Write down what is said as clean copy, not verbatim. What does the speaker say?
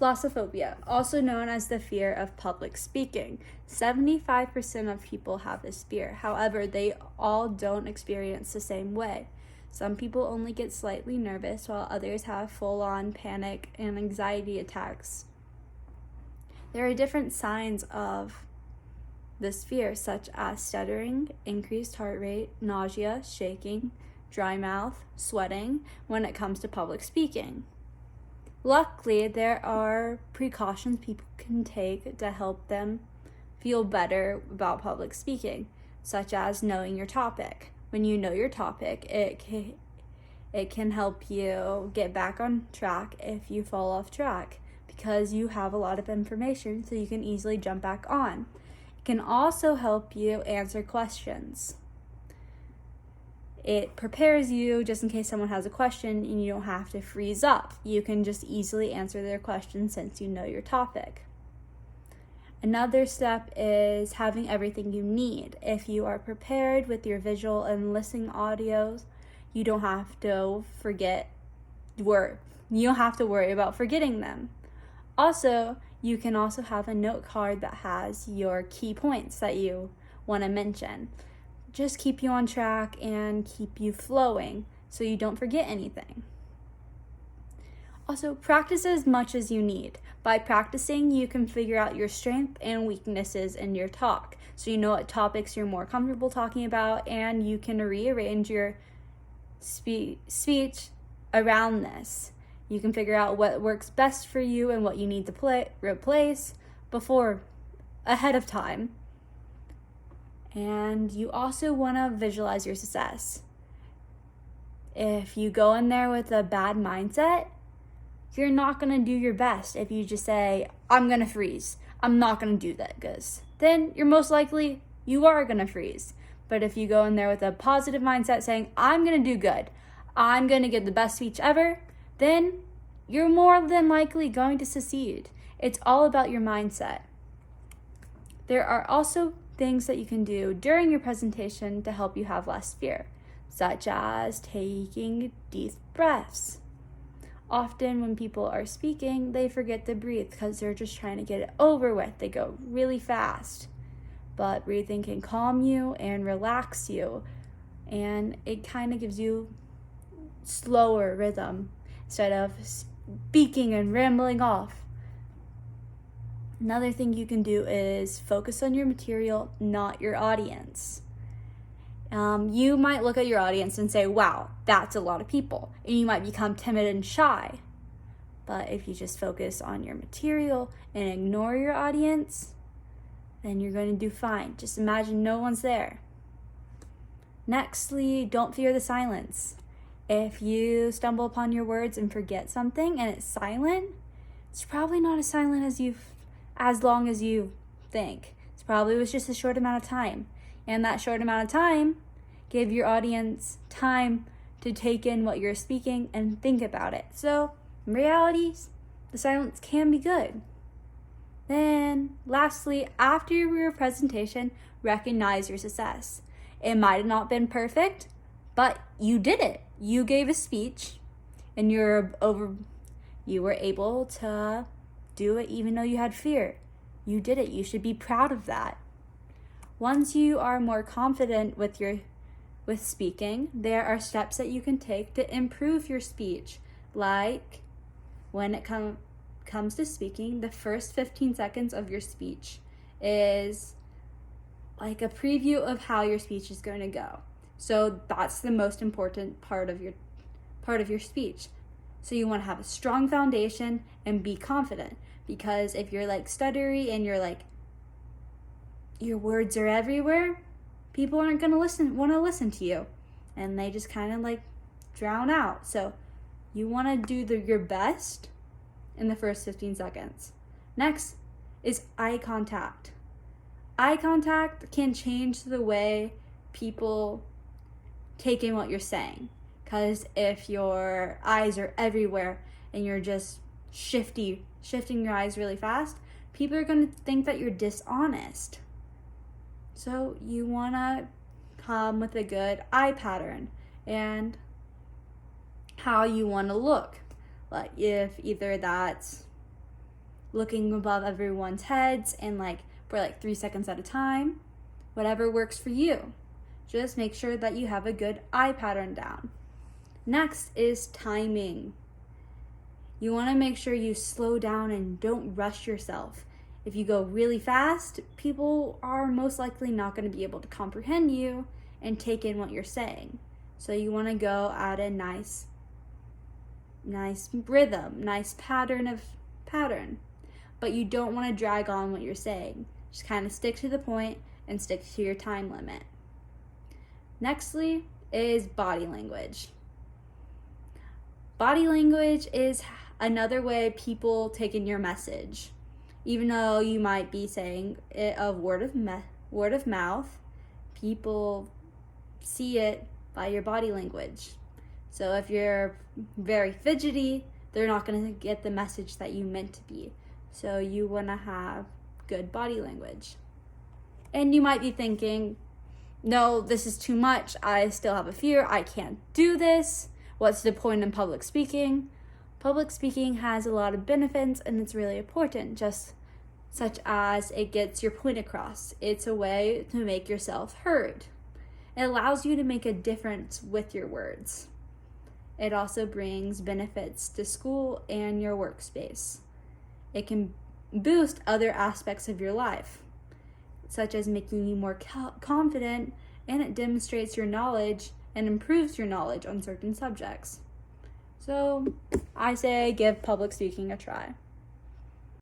Glossophobia, also known as the fear of public speaking. 75% of people have this fear. However, they all don't experience the same way. Some people only get slightly nervous, while others have full-on panic and anxiety attacks. There are different signs of this fear, such as stuttering, increased heart rate, nausea, shaking, dry mouth, sweating when it comes to public speaking. Luckily, there are precautions people can take to help them feel better about public speaking, such as knowing your topic. When you know your topic, it can help you get back on track if you fall off track, because you have a lot of information, so you can easily jump back on. It can also help you answer questions. It prepares you just in case someone has a question and you don't have to freeze up. You can just easily answer their question since you know your topic. Another step is having everything you need. If you are prepared with your visual and listening audios, you don't have to worry about forgetting them. Also, you can also have a note card that has your key points that you want to mention. Just keep you on track and keep you flowing so you don't forget anything. Also, practice as much as you need. By practicing, you can figure out your strengths and weaknesses in your talk, so you know what topics you're more comfortable talking about, and you can rearrange your speech around this. You can figure out what works best for you and what you need to replace ahead of time. And you also want to visualize your success. If you go in there with a bad mindset, you're not going to do your best. If you just say, I'm going to freeze, I'm not going to do that, then you're most likely, you are going to freeze. But if you go in there with a positive mindset saying, I'm going to do good, I'm going to give the best speech ever, then you're more than likely going to succeed. It's all about your mindset. There are also things that you can do during your presentation to help you have less fear, such as taking deep breaths. Often when people are speaking, they forget to breathe because they're just trying to get it over with. They go really fast. But breathing can calm you and relax you, and it kind of gives you slower rhythm instead of speaking and rambling off. Another thing you can do is focus on your material, not your audience. You might look at your audience and say, wow, that's a lot of people. And you might become timid and shy. But if you just focus on your material and ignore your audience, then you're going to do fine. Just imagine no one's there. Nextly, don't fear the silence. If you stumble upon your words and forget something and it's silent, it's probably not as silent as long as you think. It probably was just a short amount of time. And that short amount of time gave your audience time to take in what you're speaking and think about it. So, in reality, the silence can be good. Then, lastly, after your presentation, recognize your success. It might have not been perfect, but you did it. You gave a speech, and you were able to do it even though you had fear. You did it. You should be proud of that. Once you are more confident with speaking, there are steps that you can take to improve your speech. Like when it comes to speaking, the first 15 seconds of your speech is like a preview of how your speech is going to go. So that's the most important part of your speech. So you want to have a strong foundation and be confident, because if you're like stuttery and you're like your words are everywhere, people aren't going to want to listen to you, and they just kind of like drown out. So you want to do your best in the first 15 seconds. Next is eye contact. Eye contact can change the way people take in what you're saying. Because if your eyes are everywhere and you're just shifting your eyes really fast, people are going to think that you're dishonest. So you want to come with a good eye pattern and how you want to look. Like if either that's looking above everyone's heads and for 3 seconds at a time. Whatever works for you. Just make sure that you have a good eye pattern down. Next is timing. You want to make sure you slow down and don't rush yourself. If you go really fast, people are most likely not going to be able to comprehend you and take in what you're saying. So you want to go at a nice rhythm, nice pattern. But you don't want to drag on what you're saying. Just kind of stick to the point and stick to your time limit. Nextly is body language. Body language is another way people take in your message. Even though you might be saying it of word of mouth, people see it by your body language. So if you're very fidgety, they're not going to get the message that you meant to be. So you want to have good body language. And you might be thinking, no, this is too much. I still have a fear. I can't do this. What's the point in public speaking? Public speaking has a lot of benefits and it's really important, just such as it gets your point across. It's a way to make yourself heard. It allows you to make a difference with your words. It also brings benefits to school and your workspace. It can boost other aspects of your life, such as making you more confident, and it demonstrates your knowledge and improves your knowledge on certain subjects. So I say give public speaking a try.